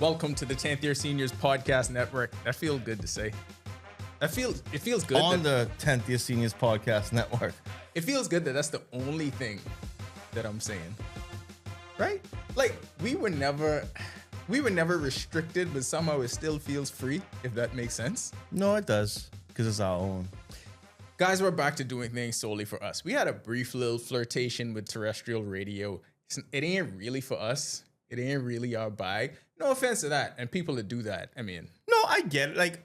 welcome to the 10th Year Seniors Podcast Network. That feels good to say. It feels good. On the 10th Year Seniors Podcast Network. It feels good that that's the only thing that I'm saying. Right? Like, we were never restricted, but somehow it still feels free, if that makes sense. No, it does, because it's our own. Guys, we're back to doing things solely for us. We had a brief little flirtation with terrestrial radio. It ain't really for us. It ain't really our bag. No offense to that. And people that do that, I mean. No, I get it. Like,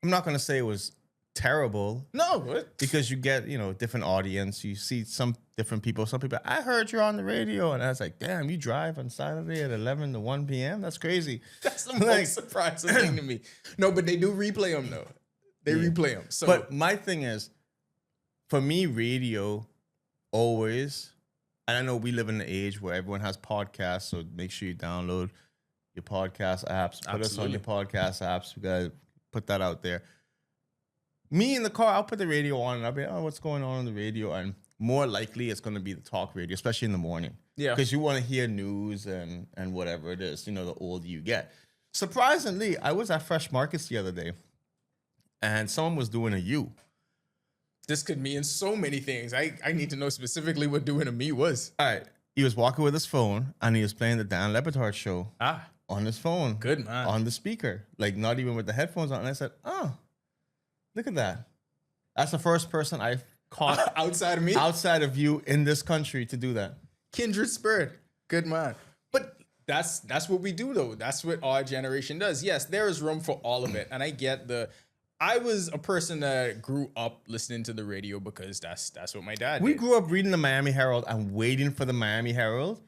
I'm not going to say it was terrible. No. What? Because you get, different audience. You see some different people. Some people, I heard you're on the radio. And I was like, damn, you drive on Saturday at 11 to 1 p.m.? That's crazy. That's the most surprising thing to me. No, but they do replay them, though. They replay them. So. But my thing is, for me, radio always... And I know we live in an age where everyone has podcasts, so make sure you download your podcast apps. Put us on your podcast apps. We got to put that out there. Me in the car, I'll put the radio on, and I'll be like, oh, what's going on the radio? And more likely, it's going to be the talk radio, especially in the morning. Yeah. Because you want to hear news and whatever it is, the older you get. Surprisingly, I was at Fresh Markets the other day, and someone was doing a U. This could mean so many things. I need to know specifically what doing a me was. All right. He was walking with his phone, and he was playing the Dan Le Batard show on his phone. Good, man. On the speaker. Like, not even with the headphones on. And I said, oh, look at that. That's the first person I've caught outside of me? Outside of you in this country to do that. Kindred spirit. Good, man. But that's what we do, though. That's what our generation does. Yes, there is room for all of it. And I get I was a person that grew up listening to the radio because that's what my dad did. We grew up reading the Miami Herald and waiting for the Miami Herald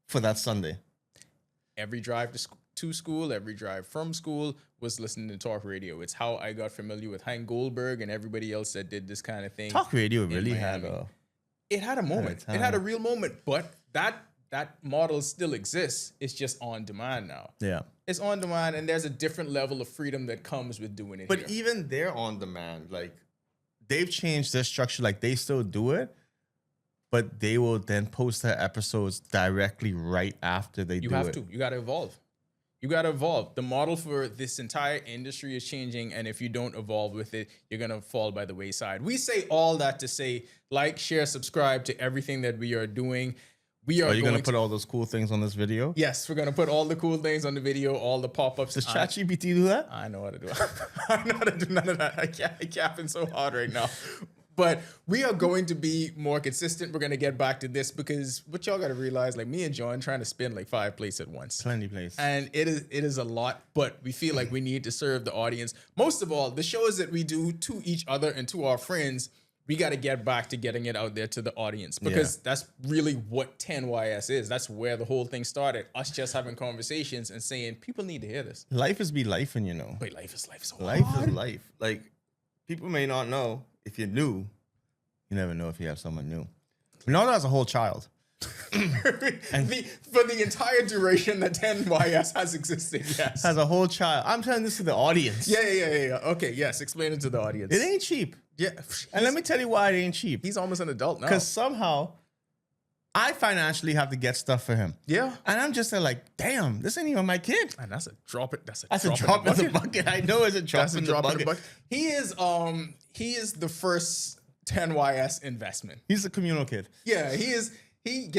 for that Sunday. Every drive to school, every drive from school was listening to talk radio. It's how I got familiar with Hank Goldberg and everybody else that did this kind of thing. Talk radio really had a moment. It had a real moment, but that model still exists. It's just on demand now. Yeah. It's on demand, and there's a different level of freedom that comes with doing it. But even they're on demand. Like, they've changed their structure. Like, they still do it, but they will then post their episodes directly right after they do it. You have to. You got to evolve. You got to evolve. The model for this entire industry is changing, and if you don't evolve with it, you're going to fall by the wayside. We say all that to say, like, share, subscribe to everything that we are doing. Are you going to put all those cool things on this video? Yes, we're going to put all the cool things on the video, all the pop-ups. Does ChatGPT do that? I know how to do it. I know how to do none of that. I capping so hard right now. But we are going to be more consistent. We're going to get back to this because what y'all got to realize, like me and John trying to spin like 5 plates at once. Plenty plates. And it is a lot, but we feel like we need to serve the audience. Most of all, the shows that we do to each other and to our friends, we got to get back to getting it out there to the audience because that's really what 10YS is. That's where the whole thing started. Us just having conversations and saying, people need to hear this. Life is life, and Wait, life is life. So life is life. Like, people may not know if you're new. You never know if you have someone new. Renaldo has a whole child. And for the entire duration that 10YS has existed, yes. Has a whole child. I'm telling this to the audience. Yeah. Okay, yes. Explain it to the audience. It ain't cheap. Yeah. And let me tell you why it ain't cheap. He's almost an adult now. Because somehow I financially have to get stuff for him. Yeah. And I'm just like, damn, this ain't even my kid. And that's a drop in the bucket. I know it's a drop in the bucket. He is the first 10YS investment. He's a communal kid. Yeah, he is. He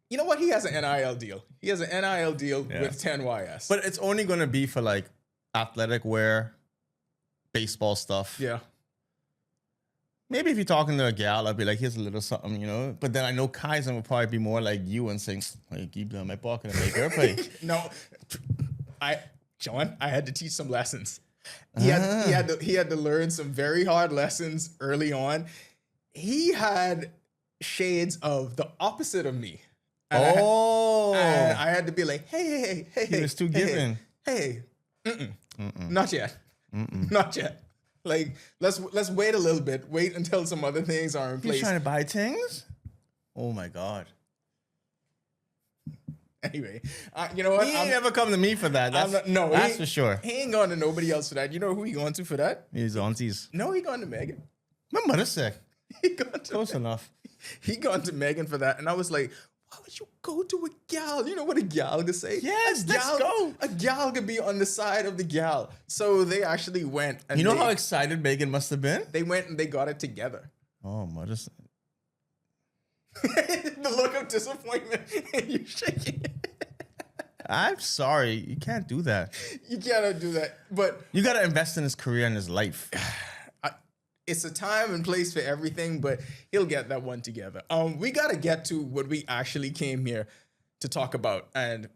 you know what? He has an NIL deal. He has an NIL deal with 10YS. But it's only going to be for like athletic wear, baseball stuff. Yeah. Maybe if you're talking to a gal, I'll be like, here's a little something, But then I know Kaizen will probably be more like you and saying, hey, keep that in my pocket and make her pay. No. John, I had to teach some lessons. He had to learn some very hard lessons early on. He had shades of the opposite of me. And I had to be like, hey. He was too giving. Hey. Not yet. Not yet. Like, let's wait a little bit. Wait until some other things are in place. He's trying to buy things? Oh my God. Anyway, you know what? He ain't ever come to me for that. That's for sure. He ain't going to nobody else for that. You know who he going to for that? His aunties. No, he going to Megan. My mother's sick. He going to Close enough. He gone to Megan for that. And I was like, why would you go to a gal? You know what a gal could say? Yes, let's go. A gal could be on the side of the gal. So they actually went. And you know how excited Megan must have been? They went and they got it together. Oh, mother. The look of disappointment. You're shaking. I'm sorry. You can't do that. You cannot do that. But you got to invest in his career and his life. It's a time and place for everything, but he'll get that one together. We got to get to what we actually came here to talk about. And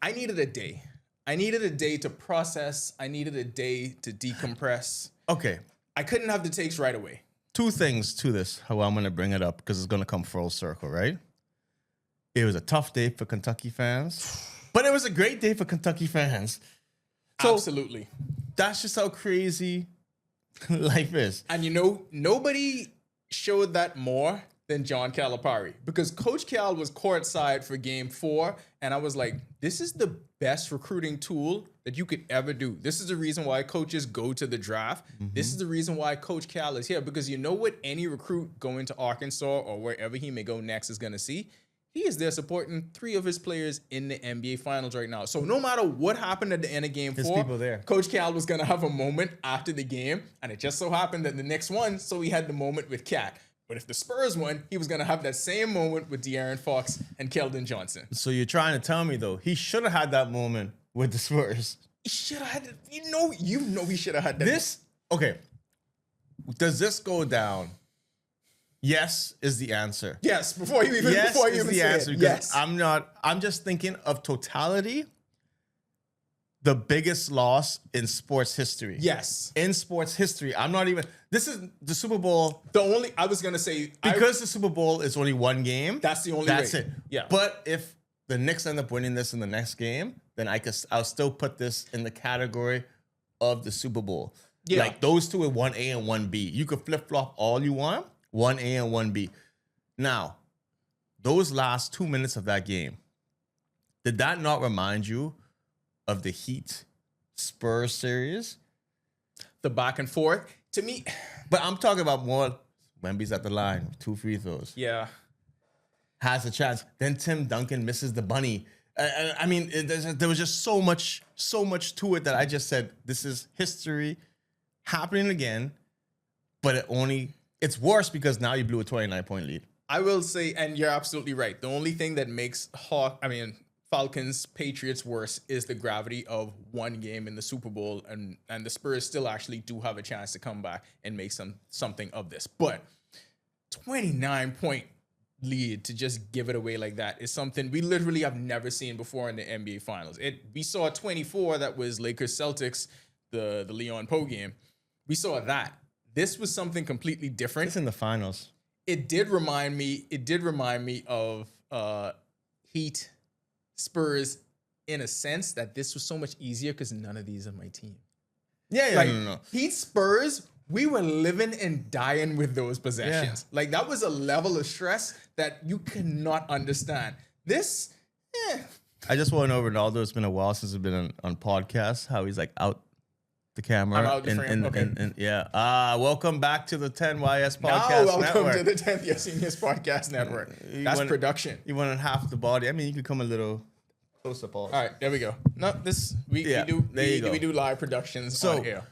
I needed a day. I needed a day to process. I needed a day to decompress. Okay. I couldn't have the takes right away. Two things to this, how I'm going to bring it up, because it's going to come full circle, right? It was a tough day for Kentucky fans, but it was a great day for Kentucky fans. So absolutely. That's just how crazy life is. And you know, nobody showed that more than John Calipari, because Coach Cal was courtside for game 4. And I was like, this is the best recruiting tool that you could ever do. This is the reason why coaches go to the draft. Mm-hmm. This is the reason why Coach Cal is here, because you know what any recruit going to Arkansas or wherever he may go next is going to see? He is there supporting 3 of his players in the NBA Finals right now. So no matter what happened at the end of game 4, people there. Coach Cal was going to have a moment after the game. And it just so happened that the Knicks won, so he had the moment with Cat. But if the Spurs won, he was going to have that same moment with De'Aaron Fox and Keldon Johnson. So you're trying to tell me, though, he should have had that moment with the Spurs. He should have had it. You know he should have had that. This, okay. Does this go down? Yes is the answer. Yes, before you even yes before you is even the say answer. it. Yes. I'm just thinking of totality. The biggest loss in sports history. Yes. In sports history. I'm not even, this is the Super Bowl. I was going to say. Because the Super Bowl is only one game. That's the only That's way. it. Yeah. But if the Knicks end up winning this in the next game, then I'll still put this in the category of the Super Bowl. Yeah. Like those two are 1A and 1B. You could flip-flop all you want, 1A and 1B. Now, those last 2 minutes of that game, did that not remind you of the Heat Spurs series? The back and forth. To me. But I'm talking about more Wemby's at the line, 2 free throws. Yeah. Has a chance. Then Tim Duncan misses the bunny. I mean, there was just so much to it that I just said, this is history happening again, but it's worse because now you blew a 29-point lead. I will say, and you're absolutely right, the only thing that makes Falcons, Patriots worse is the gravity of one game in the Super Bowl, and the Spurs still actually do have a chance to come back and make something of this. But 29-point lead to just give it away like that is something we literally have never seen before in the NBA Finals. We saw 24 that was Lakers Celtics, the Leon Poe game. We saw that. This was something completely different. It's in the finals. It did remind me of Heat Spurs in a sense that this was so much easier because none of these are my team. Yeah, no. Heat Spurs, we were living and dying with those possessions. Yeah. Like that was a level of stress that you cannot understand. This, I just want to know Renaldo. It's been a while since we've been on podcasts. How he's like out the camera. I'm out the frame. And yeah. Welcome back to the 10YS Podcast welcome Network. to the 10th Yes Seniors Podcast Network. That's production. You want half the body. I mean, you could come a little closer, Paul. All right, there we go. No, we do live productions on air.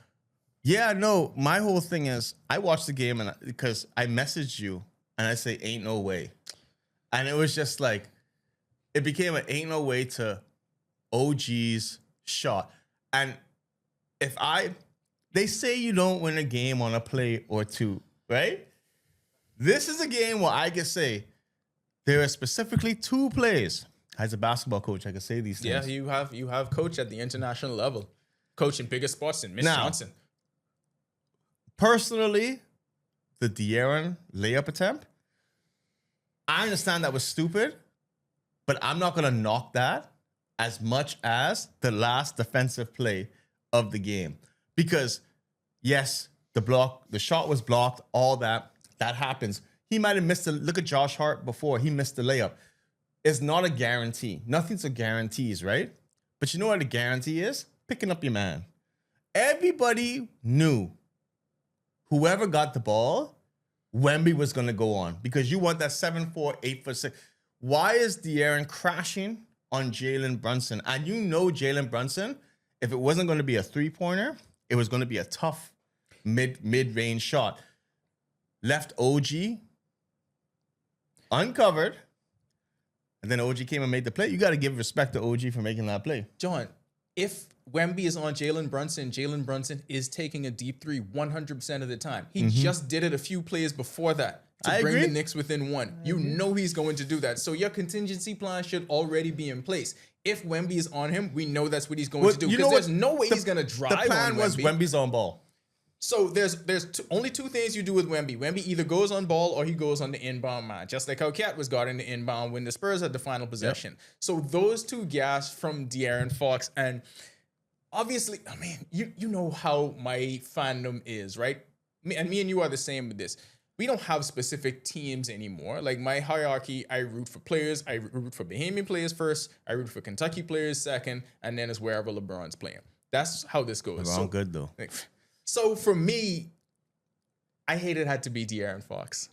Yeah, no, my whole thing is I watched the game and because I messaged you and I say, ain't no way. And it was just like, it became an ain't no way to OG's shot. And they say you don't win a game on a play or two, right? This is a game where I can say there are specifically 2 plays. As a basketball coach, I can say these things. Yeah, you have coach at the international level. Coach in bigger spots than Miss Johnson. Personally, the De'Aaron layup attempt, I understand that was stupid, but I'm not going to knock that as much as the last defensive play of the game. Because, yes, the shot was blocked, all that happens. He might have missed look at Josh Hart before, he missed the layup. It's not a guarantee. Nothing's a guarantees, right? But you know what a guarantee is? Picking up your man. Everybody knew whoever got the ball, Wemby was going to go on because you want that 7'4", 8'6". Why is De'Aaron crashing on Jalen Brunson? And you know Jalen Brunson, if it wasn't going to be a three-pointer, it was going to be a tough mid-range shot. Left OG uncovered, and then OG came and made the play. You got to give respect to OG for making that play. John, if Wemby is on Jalen Brunson is taking a deep three 100% of the time. He just did it a few plays before that to bring the Knicks within one. You know he's going to do that. So your contingency plan should already be in place. If Wemby is on him, we know that's what he's going to do. Because there's no way he's going to drive on Wemby. The plan was Wemby's on ball. So there's only two things you do with Wemby. Wemby either goes on ball or he goes on the inbound man, just like how Cat was guarding the inbound when the Spurs had the final possession. Yep. So those two gas from De'Aaron Fox, and obviously, I mean, you know how my fandom is, right? Me and you are the same with this. We don't have specific teams anymore. Like my hierarchy, I root for players. I root for Bahamian players first. I root for Kentucky players second, and then it's wherever LeBron's playing. That's how this goes. LeBron good though. So for me, I hate it had to be De'Aaron Fox.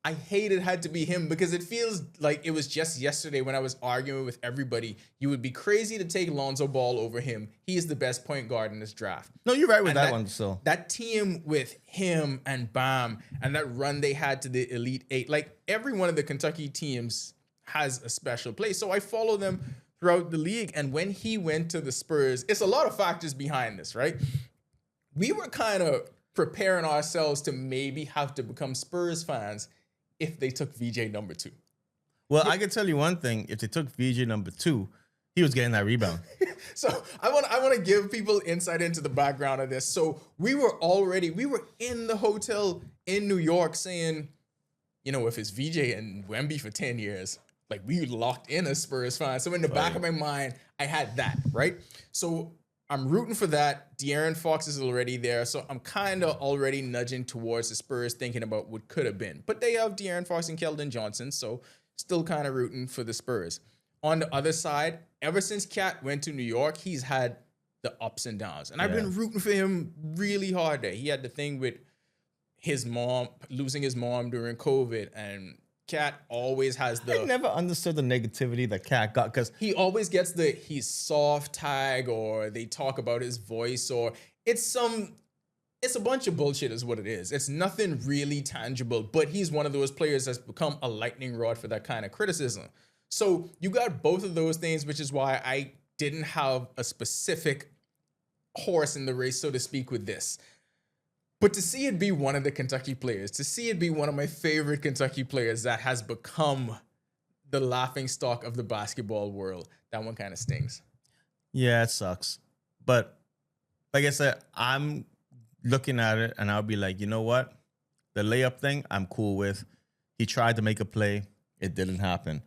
I hate it had to be him because it feels like it was just yesterday when I was arguing with everybody. You would be crazy to take Lonzo Ball over him. He is the best point guard in this draft. No, you're right with that one. So that team with him and Bam and that run they had to the Elite Eight, like every one of the Kentucky teams has a special place. So I follow them throughout the league. And when he went to the Spurs, it's a lot of factors behind this, right? We were kind of preparing ourselves to maybe have to become Spurs fans if they took VJ number 2. Well, I can tell you one thing. If they took VJ number 2, he was getting that rebound. So I want to give people insight into the background of this. So we were in the hotel in New York saying, you know, if it's VJ and Wemby for 10 years, like we locked in as Spurs fans. So in the back of my mind, I had that, right? So I'm rooting for that. De'Aaron Fox is already there, so I'm kind of already nudging towards the Spurs, thinking about what could have been. But they have De'Aaron Fox and Keldon Johnson, so still kind of rooting for the Spurs. On the other side, ever since Cat went to New York, he's had the ups and downs. And I've been rooting for him really hard there. He had the thing with his mom, losing his mom during COVID, and Cat always has I never understood the negativity that Cat got because he always gets he's soft tag, or they talk about his voice, or it's a bunch of bullshit is what it is. It's nothing really tangible, but he's one of those players that's become a lightning rod for that kind of criticism. So you got both of those things, which is why I didn't have a specific horse in the race, so to speak, with this. But to see it be one of the Kentucky players, to see it be one of my favorite Kentucky players that has become the laughingstock of the basketball world, that one kind of stings. Yeah, it sucks. But like I said, I'm looking at it and I'll be like, you know what? The layup thing, I'm cool with. He tried to make a play. It didn't happen.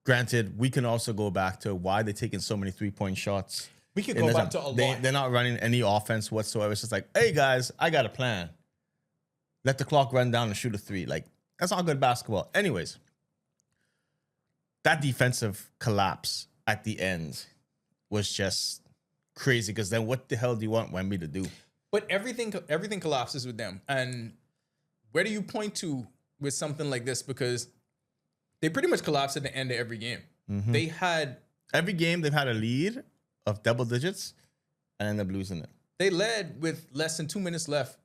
Granted, we can also go back to why they're taking so many three-point shots. We could go back to a lot. They're not running any offense whatsoever. It's just like, hey, guys, I got a plan. Let the clock run down and shoot a three. Like, that's not good basketball. Anyways, that defensive collapse at the end was just crazy because then what the hell do you want Wemby to do? But everything collapses with them. And where do you point to with something like this? Because they pretty much collapse at the end of every game. Mm-hmm. Every game they've had a lead of double digits and end up losing it. They led with less than 2 minutes left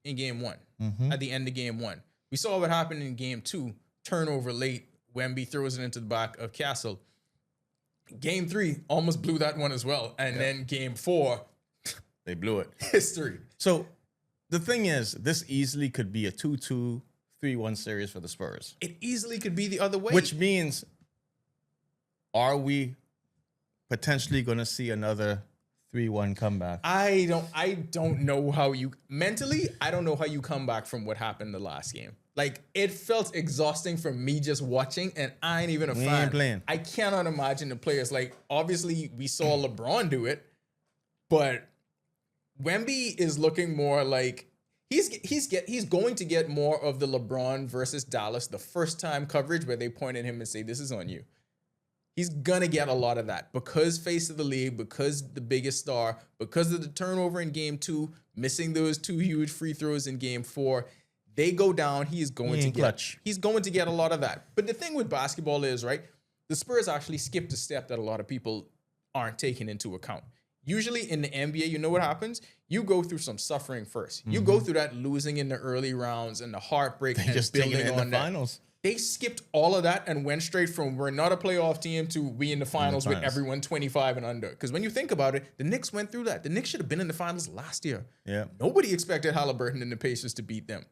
in game 1, at the end of game 1. We saw what happened in game 2, turnover late, Wemby throws it into the back of Castle. Game 3 almost blew that one as well. And then game 4, they blew it. History. So the thing is, this easily could be a 2-2, 3-1 series for the Spurs. It easily could be the other way. Which means, are we potentially going to see another 3-1 comeback? I don't know how you mentally, I don't know how you come back from what happened the last game. Like, it felt exhausting for me just watching, and I ain't even a fan. Ain't playing. I cannot imagine the players. Like, obviously we saw LeBron do it, but Wemby is looking more like he's going to get more of the LeBron versus Dallas the first time coverage where they point at him and say, this is on you. He's gonna get a lot of that because face of the league, because the biggest star, because of the turnover in game 2, missing those 2 huge free throws in game 4. They go down. He's going to get a lot of that. But the thing with basketball is, right, the Spurs actually skipped a step that a lot of people aren't taking into account. Usually in the NBA, you know what happens? You go through some suffering first. You go through that losing in the early rounds and the heartbreak and just building on the that. finals. They skipped all of that and went straight from we're not a playoff team to we in the finals with everyone 25 and under. Because when you think about it, the Knicks went through that. The Knicks should have been in the finals last year. Yeah. Nobody expected Halliburton and the Pacers to beat them.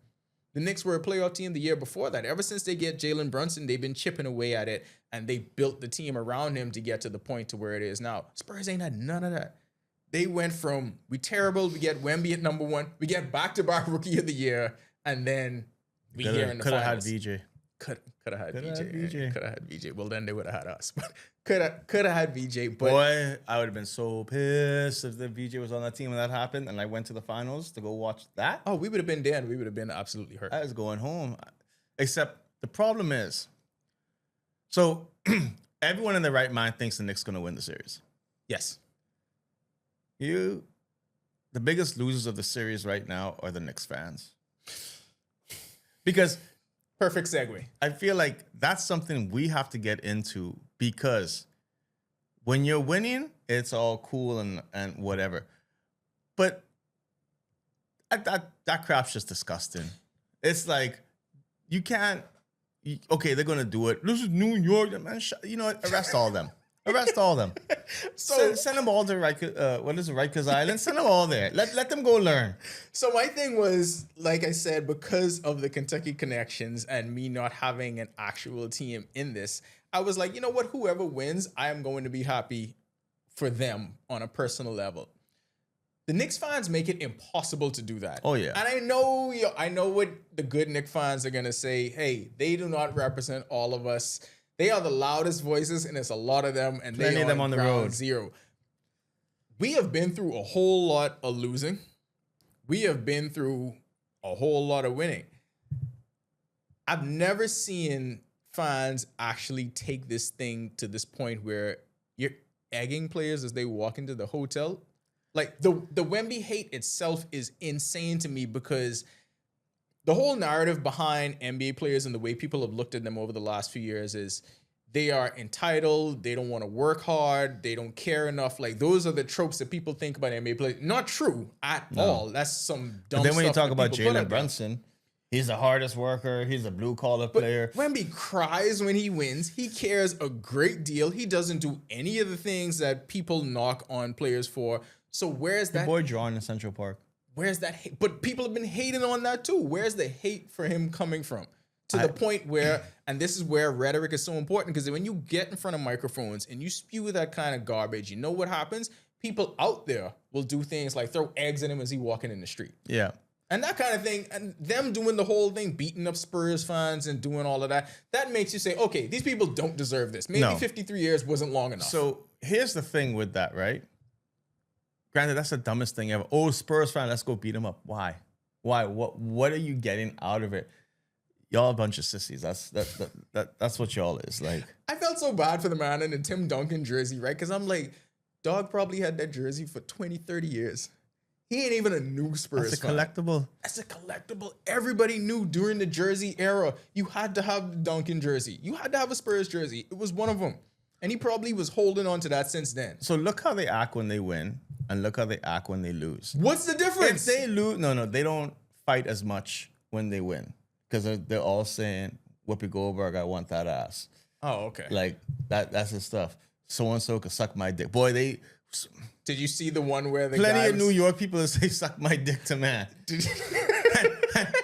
The Knicks were a playoff team the year before that. Ever since they get Jalen Brunson, they've been chipping away at it, and they built the team around him to get to the point to where it is now. Spurs ain't had none of that. They went from we terrible, we get Wemby at number 1, we get back-to-back rookie of the year, and then we here in the finals. Could have had VJ. Could have had VJ. Could have had VJ. Well, then they would have had us. But could have had VJ. But boy, I would have been so pissed if the VJ was on that team and that happened, and I went to the finals to go watch that. Oh, we would have been there, and we would have been absolutely hurt. I was going home. Except the problem is, so everyone in their right mind thinks the Knicks going to win the series. Yes. The biggest losers of the series right now are the Knicks fans. Because perfect segue. I feel like that's something we have to get into, because when you're winning, it's all cool and whatever. But that crap's just disgusting. It's like, you can't, okay, they're going to do it. This is New York, man. You know what? Arrest all of them. Arrest all of them. So send them all to Rikers Island. Send them all there. Let them go learn. So my thing was, like I said, because of the Kentucky connections and me not having an actual team in this, I was like, you know what? Whoever wins, I am going to be happy for them on a personal level. The Knicks fans make it impossible to do that. Oh yeah. And I know what the good Knicks fans are gonna say. Hey, they do not represent all of us. They are the loudest voices, and it's a lot of them, and plenty they of them on the road. Zero. We have been through a whole lot of losing. We have been through a whole lot of winning. I've never seen fans actually take this thing to this point where you're egging players as they walk into the hotel. Like the Wemby hate itself is insane to me, because the whole narrative behind NBA players and the way people have looked at them over the last few years is they are entitled, they don't want to work hard, they don't care enough. Like, those are the tropes that people think about NBA players. Not true at all. That's some dumb stuff. But then when you talk about Jalen Brunson, he's the hardest worker, he's a blue-collar player. Wemby cries when he wins. He cares a great deal. He doesn't do any of the things that people knock on players for. So where's that? Boy drawing in Central Park. Where's that hate? But people have been hating on that too. Where's the hate for him coming from? To the point where, and this is where rhetoric is so important, because when you get in front of microphones and you spew that kind of garbage, you know what happens? People out there will do things like throw eggs at him as he walking in the street. Yeah. And that kind of thing, and them doing the whole thing, beating up Spurs fans and doing all of that, that makes you say, okay, these people don't deserve this. Maybe 53 years wasn't long enough. So here's the thing with that, right? Granted, that's the dumbest thing ever. Oh, Spurs fan, let's go beat him up. Why? What are you getting out of it? Y'all a bunch of sissies. That's what y'all is. Like, I felt so bad for the man in the Tim Duncan jersey, right? Because I'm like, dog probably had that jersey for 20, 30 years. He ain't even a new Spurs fan. That's a collectible. That's a collectible. Everybody knew during the jersey era, you had to have the Duncan jersey. You had to have a Spurs jersey. It was one of them. And he probably was holding on to that since then. So look how they act when they win, and look how they act when they lose. What's the difference? If they lose, no, they don't fight as much when they win, because they're all saying, Whoopi Goldberg, I want that ass. Oh, okay. Like, that's his stuff. So-and-so could suck my dick. Boy, Did you see the one where the plenty of New York people that say suck my dick to man?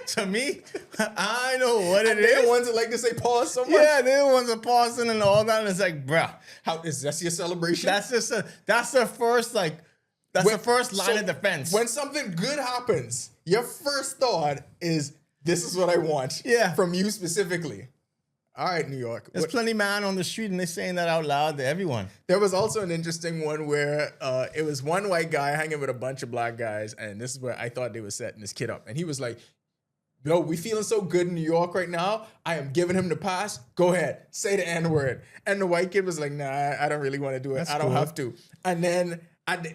To me, I know what it is. They're the ones that like to say pause so much. Yeah, they're the ones that pausing and all that. And it's like, bruh, how is that your celebration? That's just that's the first the first line of defense. When something good happens, your first thought is, this is what I want. Yeah. From you specifically. All right, New York. There's plenty of man on the street and they're saying that out loud to everyone. There was also an interesting one where it was one white guy hanging with a bunch of black guys, and this is where I thought they were setting this kid up. And he was like, yo, we feeling so good in New York right now. I am giving him the pass. Go ahead. Say the N-word. And the white kid was like, nah, I don't really want to do it. I don't have to. And then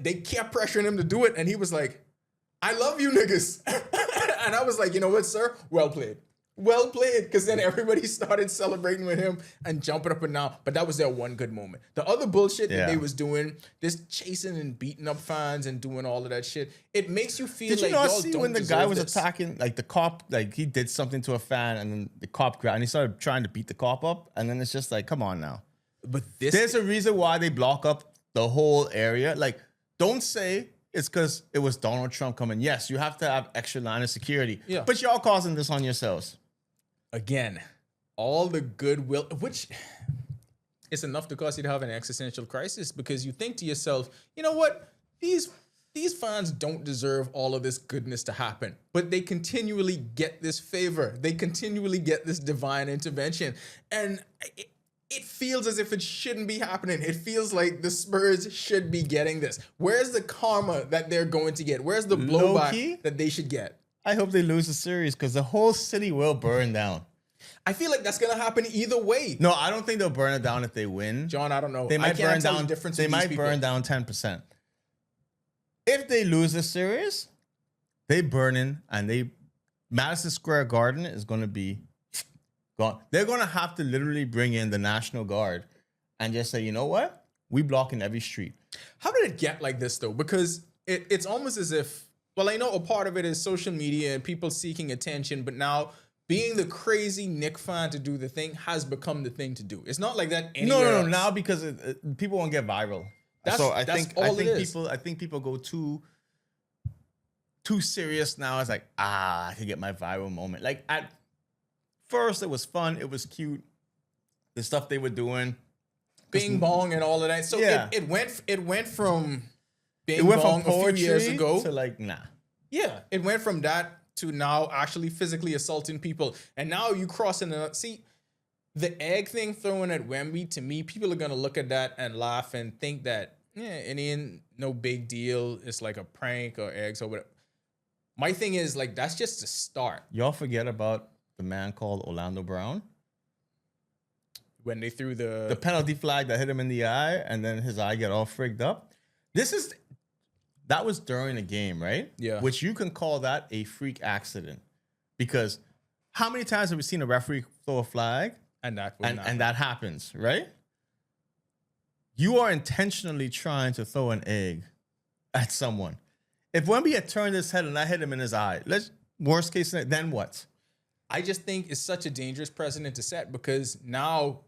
they kept pressuring him to do it. And he was like, I love you niggas. And I was like, you know what, sir? Well played. Well played. Because then everybody started celebrating with him and jumping up and down. But that was their one good moment. The other bullshit that they was doing, this chasing and beating up fans and doing all of that shit, it makes you feel Did like you not y'all see don't when the guy was this. attacking, like the cop, like he did something to a fan and then the cop grabbed and he started trying to beat the cop up. And then it's just like, come on now. But this, There's a reason why they block up the whole area. Like, don't say it's because it was Donald Trump coming. Yes, you have to have extra line of security. Yeah. But y'all causing this on yourselves. again, all the goodwill, which is enough to cause you to have an existential crisis because you think to yourself, you know what? These fans don't deserve all of this goodness to happen, but they continually get this favor. They continually get this divine intervention. And it feels as if it shouldn't be happening. It feels like the Spurs should be getting this. Where's the karma that they're going to get? Where's the blowback that they should get? I hope they lose the series because the whole city will burn down. I feel like that's going to happen either way. No, I don't think they'll burn it down if they win. John, I don't know. They might burn down. They might people. burn down 10%. If they lose the series, they burn in and Madison Square Garden is going to be gone. They're going to have to literally bring in the National Guard and just say, you know what? We block in every street. How did it get like this though? Because it's almost as if, well, I know a part of it is social media and people seeking attention, but now being the crazy Knicks fan to do the thing has become the thing to do. It's not like that anywhere else. Now because people won't get viral. I think people go too serious now. It's like, I can get my viral moment. Like at first it was fun, it was cute. The stuff they were doing. Bing bong and all of that. So yeah. it went from bing bong a few years ago to like, nah. Yeah, it went from that to now actually physically assaulting people. And now you crossing the egg thing thrown at Wemby, to me, people are going to look at that and laugh and think that, it ain't no big deal. It's like a prank or eggs or whatever. My thing is, like, that's just the start. Y'all forget about the man called Orlando Brown? When they threw the penalty flag that hit him in the eye and then his eye got all frigged up. That was during the game, right? Yeah. Which you can call that a freak accident. Because how many times have we seen a referee throw a flag? And that happens, right? You are intentionally trying to throw an egg at someone. If Wemby had turned his head and I hit him in his eye, worst case scenario, then what? I just think it's such a dangerous precedent to set because now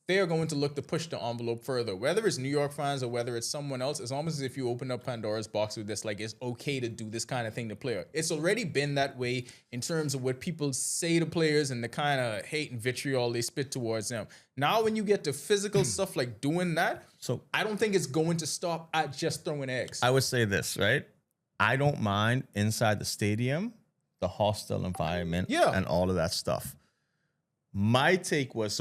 they are going to look to push the envelope further. Whether it's New York fans or whether it's someone else, it's almost as if you open up Pandora's box with this, like it's okay to do this kind of thing to players. It's already been that way in terms of what people say to players and the kind of hate and vitriol they spit towards them. Now, when you get to physical stuff like doing that, so I don't think it's going to stop at just throwing eggs. I would say this, right? I don't mind inside the stadium, the hostile environment, and all of that stuff. My take was,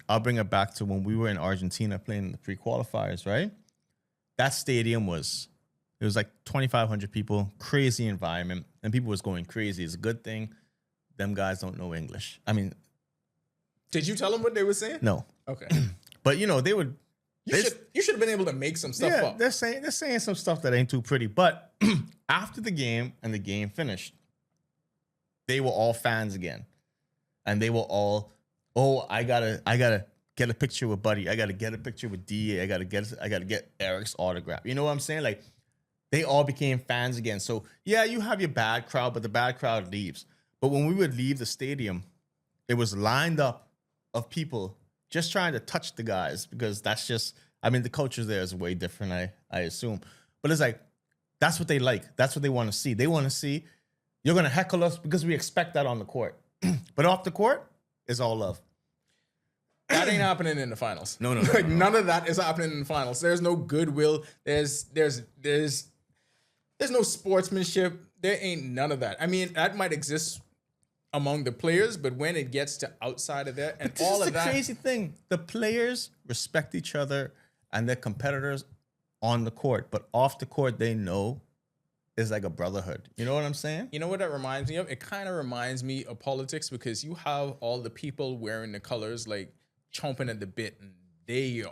I'll bring it back to when we were in Argentina playing in the pre-qualifiers, right? That stadium it was like 2,500 people, crazy environment, and people was going crazy. It's a good thing them guys don't know English. I mean, did you tell them what they were saying? No. Okay. But they would. You should have been able to make some stuff up. They're saying some stuff that ain't too pretty. But after the game and the game finished, they were all fans again, and they were all, I gotta get a picture with Buddy. I gotta get a picture with DA. I gotta get Eric's autograph. You know what I'm saying? Like, they all became fans again. So yeah, you have your bad crowd, but the bad crowd leaves. But when we would leave the stadium, it was lined up of people just trying to touch the guys because that's just, the culture there is way different, I assume. But it's like, that's what they like. That's what they want to see. They want to see, you're going to heckle us because we expect that on the court. But off the court, it's all love. That ain't happening in the finals. No. Like, none of that is happening in the finals. There's no goodwill. There's no sportsmanship. There ain't none of that. I mean, that might exist among the players, but when it gets to outside of that and all of that. This is the crazy thing. The players respect each other and their competitors on the court, but off the court, they know it's like a brotherhood. You know what I'm saying? You know what that reminds me of? It kind of reminds me of politics because you have all the people wearing the colors, like chomping at the bit, and they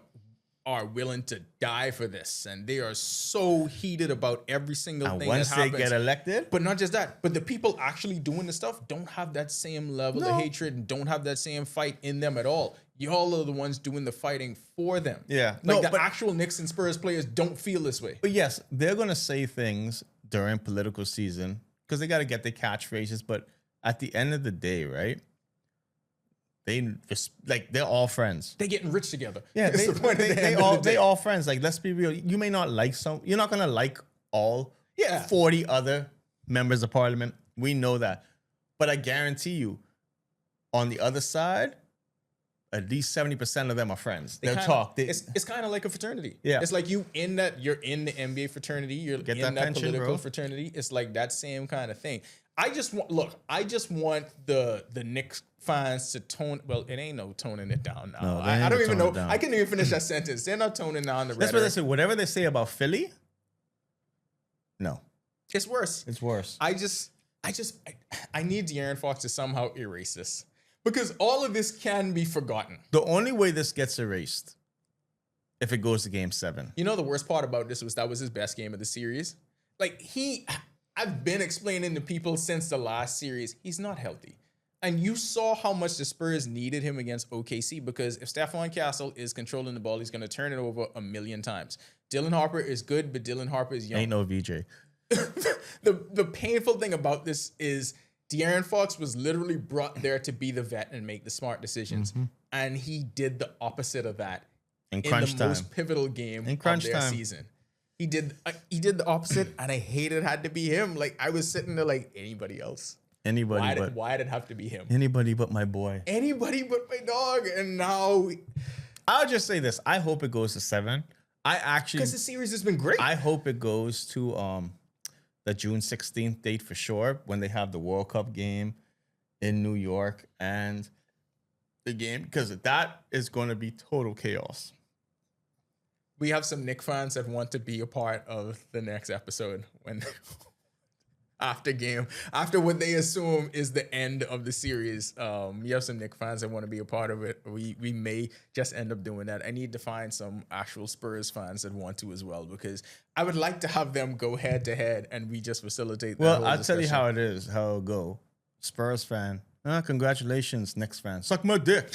are willing to die for this, and they are so heated about every single And thing once that they happens. get elected, But not just that, but the people actually doing the stuff don't have that same level of hatred and don't have that same fight in them at all. Y'all are the ones doing the fighting for them. Yeah. Like No, the actual Knicks and Spurs players don't feel this way. but yes, they're gonna say things during political season because they got to get their catchphrases. But at the end of the day, right? They just like they're all friends. They're getting rich together. Yeah, It's the point at the end of the day. they all friends. Like, let's be real. You may not like some. You're not gonna like all 40 other members of parliament. We know that, but I guarantee you, on the other side, at least 70% of them are friends. They'll talk. It's kind of like a fraternity. Yeah. It's like you're in the NBA fraternity. You're Get in that pension, political bro. fraternity. It's like that same kind of thing. I just want the Knicks fans to tone. Well, it ain't no toning it down now. No, they I ain't don't even know. toning it down. I couldn't even finish that sentence. They're not toning down the That's what they rhetoric. say. Whatever they say about Philly, no, It's worse. it's worse. I need De'Aaron Fox to somehow erase this because all of this can be forgotten. The only way this gets erased if it goes to Game 7. You know, the worst part about this was that was his best game of the series. Like I've been explaining to people since the last series, he's not healthy. And you saw how much the Spurs needed him against OKC because if Stephon Castle is controlling the ball, he's going to turn it over a million times. Dylan Harper is good, but Dylan Harper is young. Ain't no VJ. The painful thing about this is De'Aaron Fox was literally brought there to be the vet and make the smart decisions. And he did the opposite of that In in crunch the time. most pivotal game In crunch of their time. season. He did the opposite, and I hated it had to be him. Like I was sitting there like anybody else. Why did it have to be him? Anybody but my boy. Anybody but my dog. And now I'll just say this. I hope it goes to 7. because the series has been great. I hope it goes to the June 16th date for sure when they have the World Cup game in New York and the game, because that is going to be total chaos. We have some Knicks fans that want to be a part of the next episode when after what they assume is the end of the series. We have some Knicks fans that want to be a part of it. We may just end up doing that. I need to find some actual Spurs fans that want to as well, because I would like to have them go head to head and we just facilitate that. Well, I'll tell you how it is, how it'll go. Spurs fan, congratulations, Knicks fan. Suck my dick.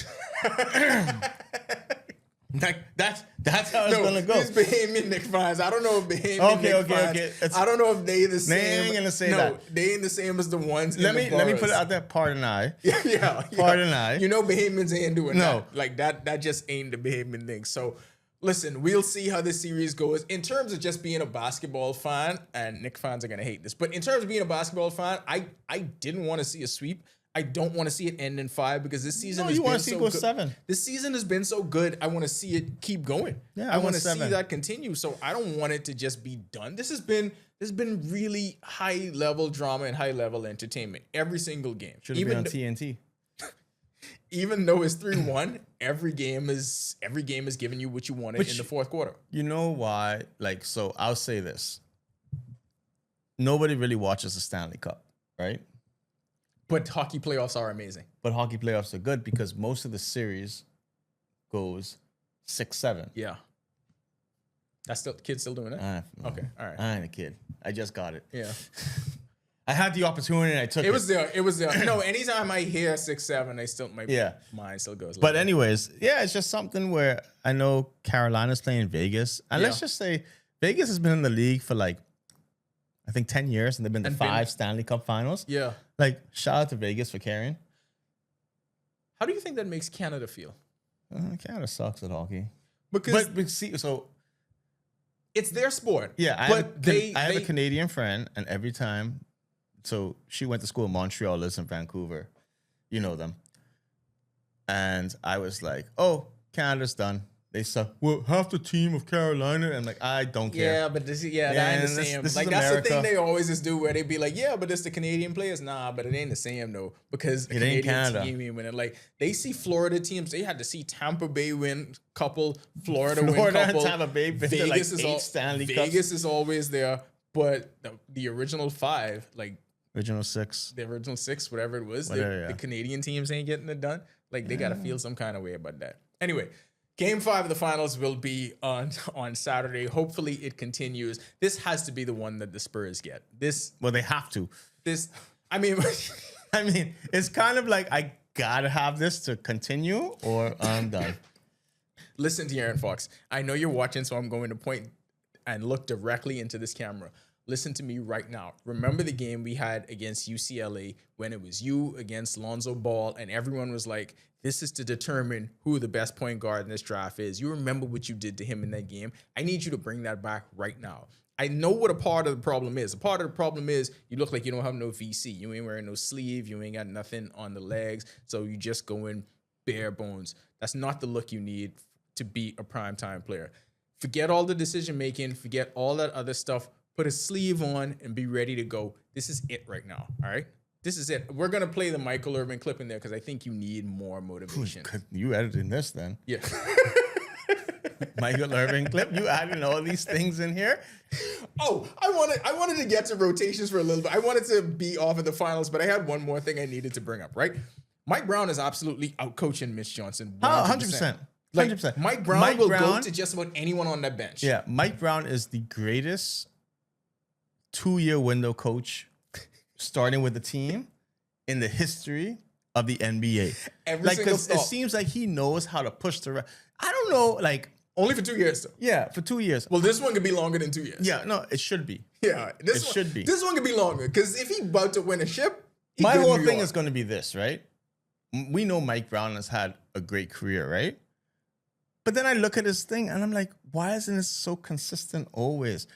That's how it's gonna go. These Bahamian Knicks fans. I don't know if Bahamian Knicks fans. I don't know if they the same. They ain't gonna say that. They ain't the same as the ones. Let me put it out there. Pardon I. Yeah. Pardon I. You know, Bahamians ain't doing No. that. Like that just ain't the Bahamian thing. So listen, we'll see how this series goes. In terms of just being a basketball fan, and Knicks fans are gonna hate this, but in terms of being a basketball fan, I didn't want to see a sweep. I don't want to see it end in 5 because this season has been so good. 7. This season has been so good. I want to see it keep going. Yeah, I want to see 7. that continue. So I don't want it to just be done. This has been really high level drama and high level entertainment every single game. Should have been on TNT. Even though it's 3-1, every game is giving you what you wanted in the fourth quarter. You know why? So I'll say this. Nobody really watches the Stanley Cup, right? But hockey playoffs are amazing. But hockey playoffs are good because most of the series goes 6-7. Yeah. Kids still doing it? Okay, all right. I ain't a kid. I just got it. Yeah. I had the opportunity and I took it. It was there. No, anytime I hear 6-7, my mind still goes. But anyways, it's just something where I know Carolina's playing Vegas. And let's just say Vegas has been in the league for I think 10 years, and they've been to 5 Stanley Cup finals. Yeah. Shout out to Vegas for carrying. How do you think that makes Canada feel? Canada sucks at hockey. Because but see, so it's their sport. Yeah, I have a Canadian friend, and every time, so she went to school in Montreal, lives in Vancouver. You know them. And I was like, oh, Canada's done. They suck. Well, half the team of Carolina, and I don't care. Yeah, but that ain't the same. This that's America. The thing they always just do, where they be like, yeah, but it's the Canadian players. Nah, but it ain't the same though, because it ain't Canada. Team when they see Florida teams, they had to see Tampa Bay win couple, Florida win couple. And Tampa Bay Vegas is 8 Stanley Cups. Vegas is always there, but the original 5, original 6, the original 6, whatever it was, the Canadian teams ain't getting it done. They gotta feel some kind of way about that. Anyway. Game 5 of the finals will be on Saturday. Hopefully it continues. This has to be the one that the Spurs get. Well, they have to. I mean, I mean, it's kind of like I gotta have this to continue or I'm done. Listen to Aaron Fox. I know you're watching, so I'm going to point and look directly into this camera. Listen to me right now. Remember the game we had against UCLA when it was you against Lonzo Ball and everyone was like, this is to determine who the best point guard in this draft is. You remember what you did to him in that game. I need you to bring that back right now. I know what a part of the problem is. A part of the problem is you look like you don't have no VC. You ain't wearing no sleeve. You ain't got nothing on the legs. So you just go in bare bones. That's not the look you need to be a primetime player. Forget all the decision making. Forget all that other stuff. Put a sleeve on and be ready to go. This is it right now. All right. This is it. We're going to play the Michael Irvin clip in there because I think you need more motivation. You editing this then? Yeah. Michael Irvin clip. You adding all these things in here? Oh, I wanted to get to rotations for a little bit. I wanted to be off of the finals, but I had one more thing I needed to bring up, right? Mike Brown is absolutely out-coaching Mitch Johnson. 100%. Like, 100%. Mike Brown will go to just about anyone on that bench. Yeah, Mike Brown is the greatest 2-year window coach starting with the team in the history of the NBA. Every single stop. It seems like he knows how to push the. I don't know, like only for 2 years. Though. Yeah, for 2 years. Well, this one could be longer than 2 years. Yeah, no, it should be. Yeah, this should be. This one could be longer because if he about to win a ship, my whole thing is going to be this, right? We know Mike Brown has had a great career, right? But then I look at his thing and I'm like, why isn't it so consistent always?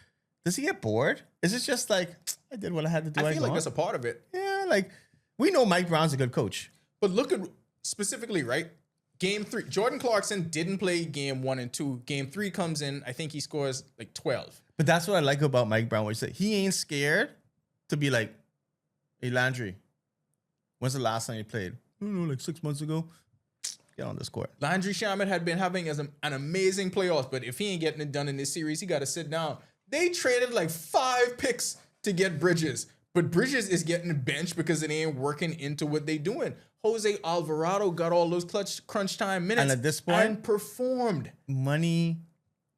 Does he get bored? Is it just like, I did what I had to do? I feel like that's a part of it. Yeah, like we know Mike Brown's a good coach. But look at specifically, right? Game 3, Jordan Clarkson didn't play game 1 and 2. Game 3 comes in, I think he scores like 12. But that's what I like about Mike Brown, what he said. He ain't scared to be like, hey, Landry, when's the last time you played? I don't know, like 6 months ago. Get on this court. Landry Shamet had been having an amazing playoffs, but if he ain't getting it done in this series, he got to sit down. They traded like 5 picks to get Bridges, but Bridges is getting benched because it ain't working into what they doing. Jose Alvarado got all those crunch time minutes and at this point, and performed. Money,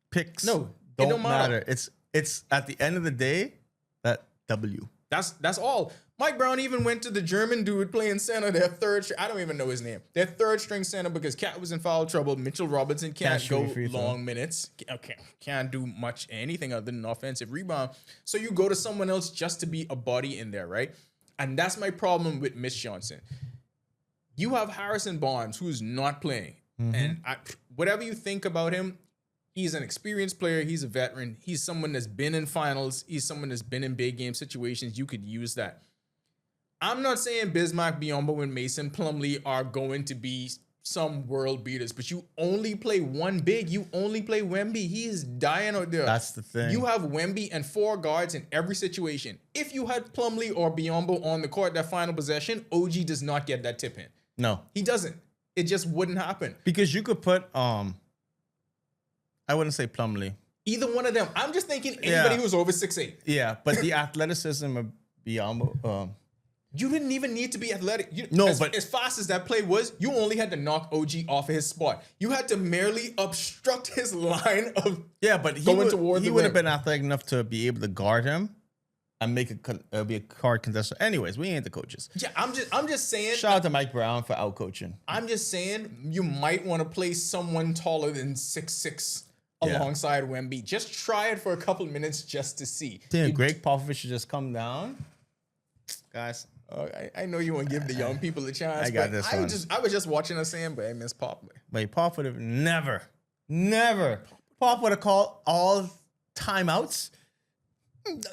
picks, no, don't matter. It's at the end of the day that W. That's all. Mike Brown even went to the German dude playing center, their third. I don't even know his name. Their third string center because Cat was in foul trouble. Mitchell Robinson can't go long minutes. Can't do much anything other than offensive rebound. So you go to someone else just to be a body in there, right? And that's my problem with Mitch Johnson. You have Harrison Barnes who's not playing, and whatever you think about him, he's an experienced player. He's a veteran. He's someone that's been in finals. He's someone that's been in big game situations. You could use that. I'm not saying Bismack Biyombo and Mason Plumlee are going to be some world beaters, but you only play one big. You only play Wemby. He is dying out there. That's the thing. You have Wemby and 4 guards in every situation. If you had Plumlee or Biyombo on the court that final possession, OG does not get that tip in. No. He doesn't. It just wouldn't happen. Because you could put, I wouldn't say Plumlee. Either one of them. I'm just thinking anybody who's over 6'8". Yeah, but the athleticism of Biyombo... You didn't even need to be athletic. But as fast as that play was, you only had to knock OG off of his spot. You had to merely obstruct his line of but he would have been athletic enough to be able to guard him and make it be a hard contestant. Anyways, we ain't the coaches. Yeah, I'm just saying. Shout out to Mike Brown for out coaching. I'm just saying you might want to play someone taller than 6'6" alongside Wemby. Just try it for a couple of minutes just to see. Damn, Greg Popovich should just come down, guys. I know you want to give the young people a chance. I got this one. I was just watching us saying, but I miss Pop. But Pop would have never. Pop would have called all timeouts.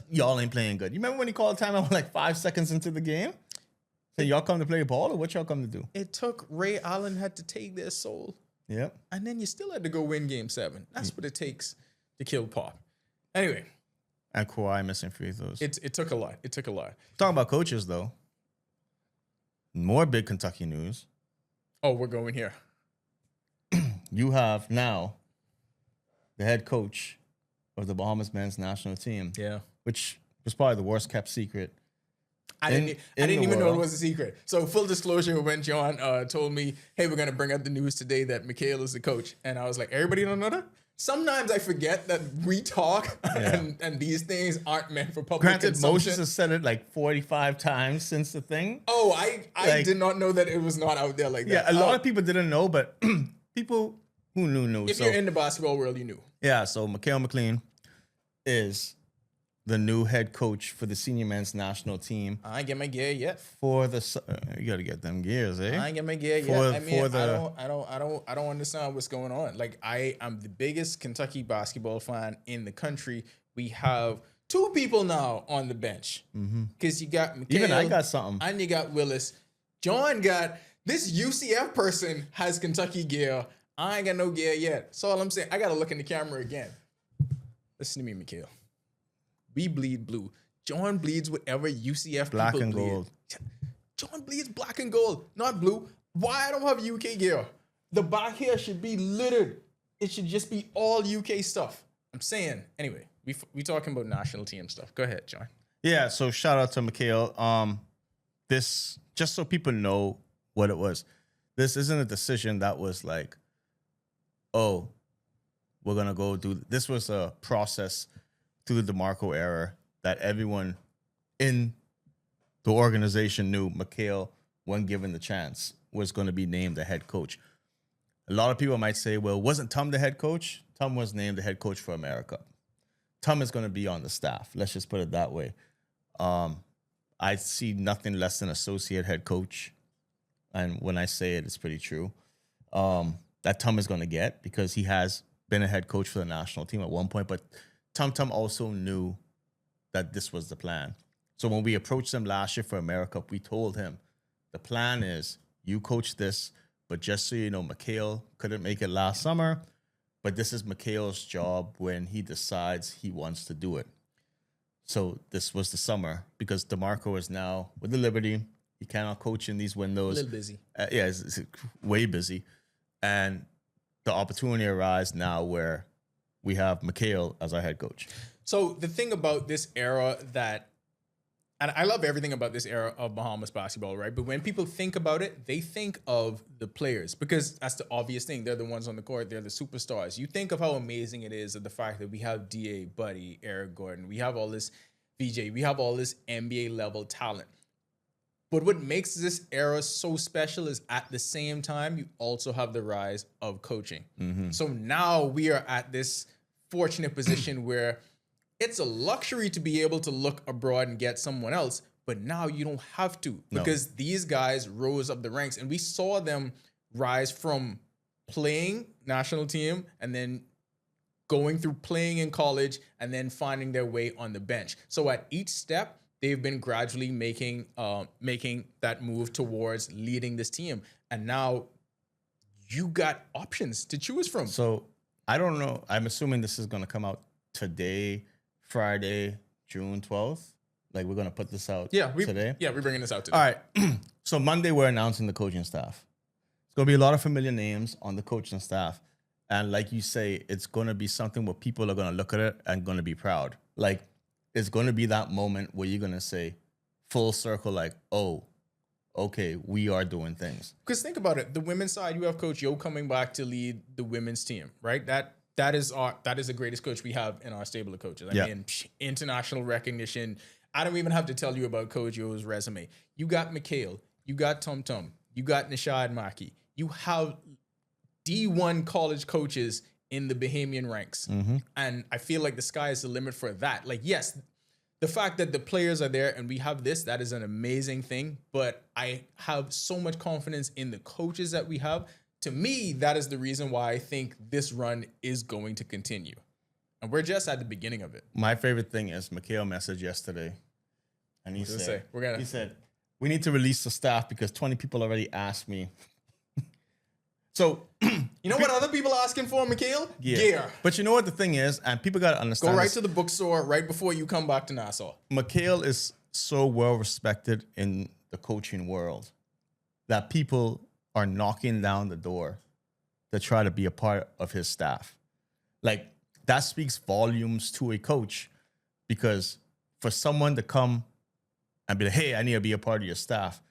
Y'all ain't playing good. You remember when he called a timeout like 5 seconds into the game? So y'all come to play ball, or what y'all come to do? It took Ray Allen had to take their soul. Yep. And then you still had to go win game 7. That's what it takes to kill Pop. Anyway. And Kawhi missing free throws. It took a lot. Talking about coaches, though. More big Kentucky news. Oh, we're going here. You have now the head coach of the Bahamas men's national team. Yeah. Which was probably the worst kept secret I didn't even know it was a secret. So full disclosure, when John told me, hey, we're going to bring up the news today that Mikhail is the coach. And I was like, everybody don't know that? Sometimes I forget that we talk and these things aren't meant for public consumption. Moses has said it like 45 times since the thing. Oh, I did not know that it was not out there like that. Yeah, a lot of people didn't know, but people who knew. If you're in the basketball world, you knew. Yeah, so Mikhail McLean is the new head coach for the senior men's national team. I ain't get my gear yet. For the you got to get them gears, eh? I ain't get my gear yet. I mean, I don't understand what's going on. Like I'm the biggest Kentucky basketball fan in the country. We have two people now on the bench because you got Mikhail, even I got something, and you got Willis. John got this UCF person has Kentucky gear. I ain't got no gear yet. That's all I'm saying. I got to look in the camera again. Listen to me, Mikhail. We bleed blue. John bleeds whatever UCF black people and bleed. gold. John bleeds black and gold, not blue. Why I don't have UK gear? The back here should be littered. It should just be all UK stuff. I'm saying. Anyway, we talking about national team stuff. Go ahead, John. Yeah, so shout out to Mikhail. This, just so people know what it was, this isn't a decision that was like, oh, we're going to go do, this was a process through the DeMarco era that everyone in the organization knew Mikhail, when given the chance, was going to be named the head coach. A lot of people might say, well, wasn't Tom the head coach? Tom was named the head coach for America. Tom is going to be on the staff. Let's just put it that way. I see nothing less than associate head coach. And when I say it, it's pretty true. That Tom is going to get, because he has been a head coach for the national team at one point, but Tom also knew that this was the plan. So when we approached him last year for America, we told him the plan is you coach this, but just so you know, Mikhail couldn't make it last summer, but this is Mikhail's job when he decides he wants to do it. So this was the summer, because DeMarco is now with the Liberty. He cannot coach in these windows. A little busy. It's way busy. And the opportunity arises now where we have Mikhail as our head coach. So the thing about this era that, and I love everything about this era of Bahamas basketball, right? But when people think about it, they think of the players, because that's the obvious thing. They're the ones on the court. They're the superstars. You think of how amazing it is of the fact that we have D.A., Buddy, Eric Gordon. We have all this VJ. We have all this NBA level talent. But what makes this era so special is at the same time, you also have the rise of coaching. Mm-hmm. So now we are at this fortunate position where it's a luxury to be able to look abroad and get someone else, but now you don't have to, because these guys rose up the ranks, and we saw them rise from playing national team and then going through playing in college and then finding their way on the bench. So at each step, they've been gradually making that move towards leading this team. And now you got options to choose from. So I don't know. I'm assuming this is going to come out today, Friday, June 12th. Like, we're going to put this out today? Yeah, we're bringing this out today. All right. So Monday, we're announcing the coaching staff. It's going to be a lot of familiar names on the coaching staff. And like you say, it's going to be something where people are going to look at it and going to be proud. Like, it's going to be that moment where you're going to say full circle, like, oh, okay, we are doing things. Because think about it. The women's side, you have Coach Yo coming back to lead the women's team, right? That is the greatest coach we have in our stable of coaches. I mean, international recognition. I don't even have to tell you about Coach Yo's resume. You got Mikhail. You got Tum Tum. You got Nishad Maki. You have D1 college coaches in the Bahamian ranks. Mm-hmm. And I feel like the sky is the limit for that. Like, yes, the fact that the players are there and we have this, that is an amazing thing. But I have so much confidence in the coaches that we have. To me, that is the reason why I think this run is going to continue. And we're just at the beginning of it. My favorite thing is Mikhail messaged yesterday. And he said, we need to release the staff because 20 people already asked me. So, you know what other people are asking for, Mikhail? Gear. But you know what the thing is, and people got to understand. Go right to the bookstore right before you come back to Nassau. Mikhail is so well respected in the coaching world that people are knocking down the door to try to be a part of his staff. Like, that speaks volumes to a coach, because for someone to come and be like, hey, I need to be a part of your staff.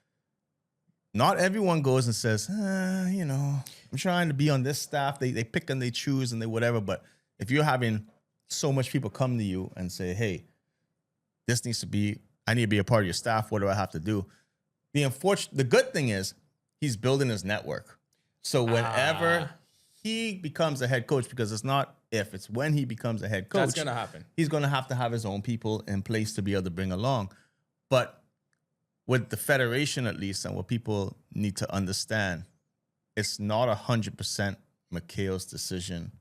Not everyone goes and says, you know, I'm trying to be on this staff. They pick and they choose and they whatever. But if you're having so much people come to you and say, hey, this needs to be, I need to be a part of your staff. What do I have to do? The good thing is he's building his network. So whenever he becomes a head coach, because it's not if, it's when he becomes a head coach. That's going to happen. He's going to have his own people in place to be able to bring along. But with the federation, at least, and what people need to understand, it's not 100% Mikhail's decision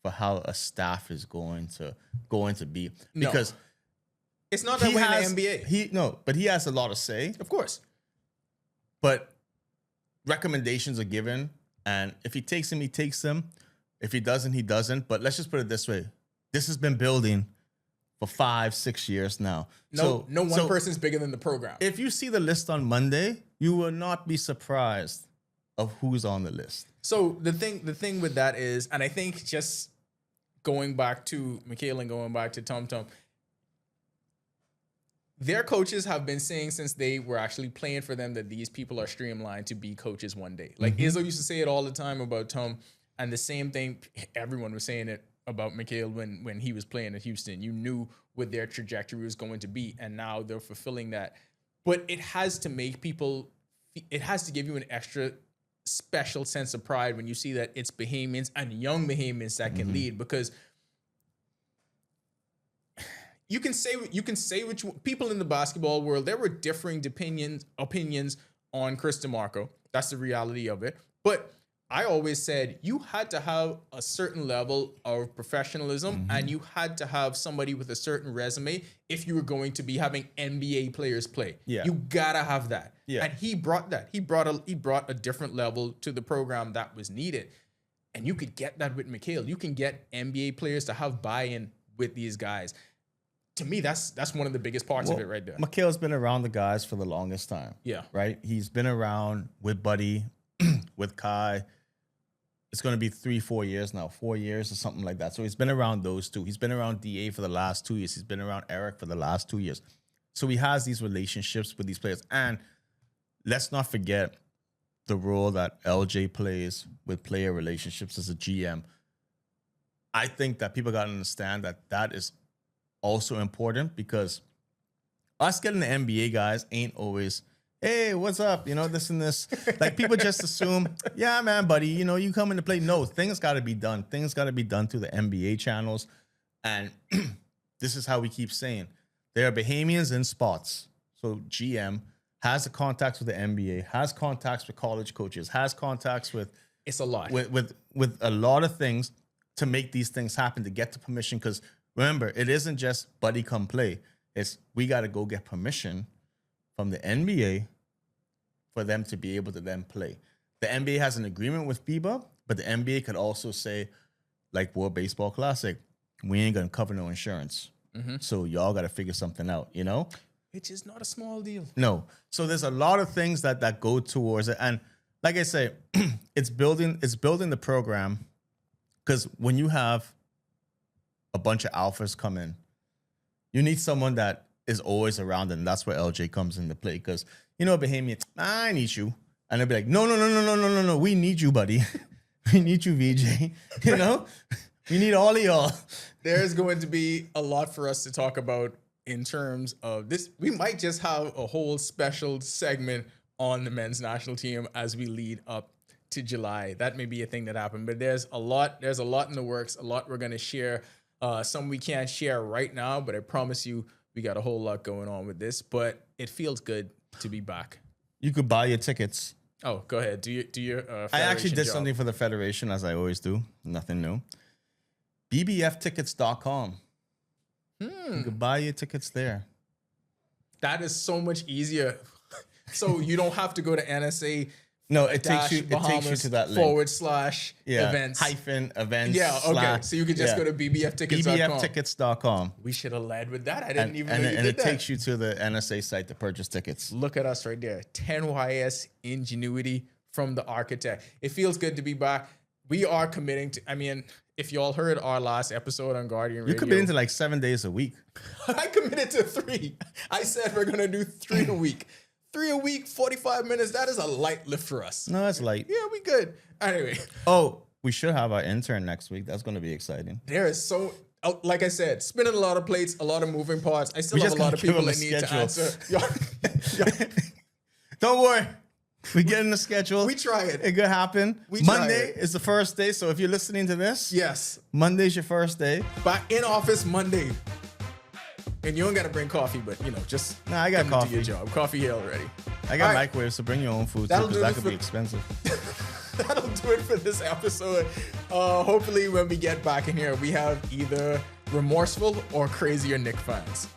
for how a staff is going to be. Because it's not that way in the NBA. But he has a lot of say. Of course. But recommendations are given, and if he takes them, he takes them. If he doesn't, he doesn't. But let's just put it this way. This has been building for 5-6 years now. No one person's bigger than the program. If you see the list on Monday, you will not be surprised of who's on the list. So the thing with that is, and I think just going back to Mikhail and going back to Tom, their coaches have been saying since they were actually playing for them that these people are streamlined to be coaches one day. Like Izzo used to say it all the time about Tom, and the same thing, everyone was saying it about Mikhail when he was playing at Houston. You knew what their trajectory was going to be, and now they're fulfilling that. But it has to make people, it has to give you an extra special sense of pride when you see that it's Bahamians and young Bahamians that can lead, because you can say what you, people in the basketball world, there were differing opinions on Chris DeMarco. That's the reality of it. But I always said you had to have a certain level of professionalism and you had to have somebody with a certain resume if you were going to be having NBA players play. Yeah. You gotta have that. Yeah. And he brought that. He brought a different level to the program that was needed. And you could get that with Mikhail. You can get NBA players to have buy-in with these guys. To me, that's one of the biggest parts of it right there. Mikhail's been around the guys for the longest time. Yeah. Right? He's been around with Buddy, with Kai. It's going to be 3-4 years now, 4 years or something like that. So he's been around those two. He's been around DA for the last 2 years. He's been around Eric for the last 2 years. So he has these relationships with these players. And let's not forget the role that LJ plays with player relationships as a GM. I think that people got to understand that that is also important, because us getting the NBA guys ain't always, hey, what's up? You know, this and this. Like, people just assume, yeah, man, buddy, you know, you come into play. No, things got to be done. Things got to be done through the NBA channels. And this is how we keep saying, there are Bahamians in spots. So GM has the contacts with the NBA, has contacts with college coaches, has contacts with, it's a lot, with a lot of things to make these things happen, to get the permission. Because remember, it isn't just buddy come play. It's we got to go get permission from the NBA for them to be able to then play. The NBA has an agreement with FIBA, but the NBA could also say, like World Baseball Classic, we ain't going to cover no insurance. So y'all got to figure something out, you know? Which is not a small deal. No. So there's a lot of things that go towards it. And like I say, it's building the program, because when you have a bunch of alphas come in, you need someone that is always around, and that's where LJ comes into play. Because, you know, Bahamian, I need you. And they'll be like, no, we need you, buddy. We need you, VJ. You know? We need all of y'all. There's going to be a lot for us to talk about in terms of this. We might just have a whole special segment on the men's national team as we lead up to July. That may be a thing that happened, but there's a lot in the works, a lot we're going to share. Some we can't share right now, but I promise you we got a whole lot going on with this. But it feels good to be back. You could buy your tickets. Oh, go ahead. Do your I actually did something for the Federation, as I always do. Nothing new. bbftickets.com. You could buy your tickets there. That is so much easier. So you don't have to go to NSA. No, it takes you to that link. / events. -events. Yeah, okay. So you could just go to bbftickets.com. bbftickets.com. We should have led with that. I didn't even know you did and it that. takes you to the NSA site to purchase tickets. Look at us right there. 10YS ingenuity from the architect. It feels good to be back. we are committing to, I mean, if y'all heard our last episode on Guardian Radio. You committed to like 7 days a week. I committed to 3. I said we're going to do 3 a week. 3 a week, 45 minutes. That is a light lift for us. No, that's light. Yeah, we good. Anyway. Oh, we should have our intern next week. That's going to be exciting. There is so, like I said, spinning a lot of plates, a lot of moving parts. I still have a lot of people that need to answer. Don't worry. We get in the schedule. We try it. It could happen. Monday is the first day. So if you're listening to this, yes, Monday's your first day. Back in office Monday. And you don't got to bring coffee, but just I got coffee. Do your job. Coffee here already. I got microwaves, so bring your own food too, because that could be expensive. That'll do it for this episode. Hopefully when we get back in here, we have either remorseful or crazier Knicks fans.